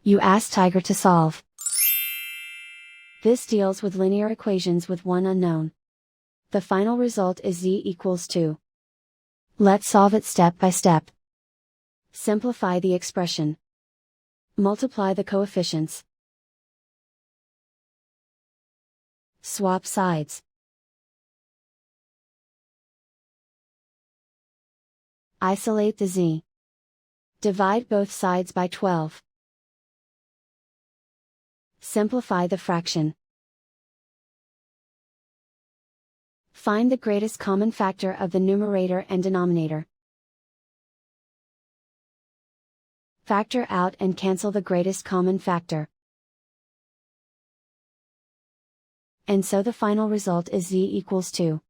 You ask Tiger to solve. This deals with linear equations with one unknown. The final result is z equals 2. Let's solve it step by step. Simplify the expression. Multiply the coefficients. Swap sides. Isolate the z. Divide both sides by 12. Simplify the fraction. Find the greatest common factor of the numerator and denominator. Factor out and cancel the greatest common factor. And so the final result is z equals 2.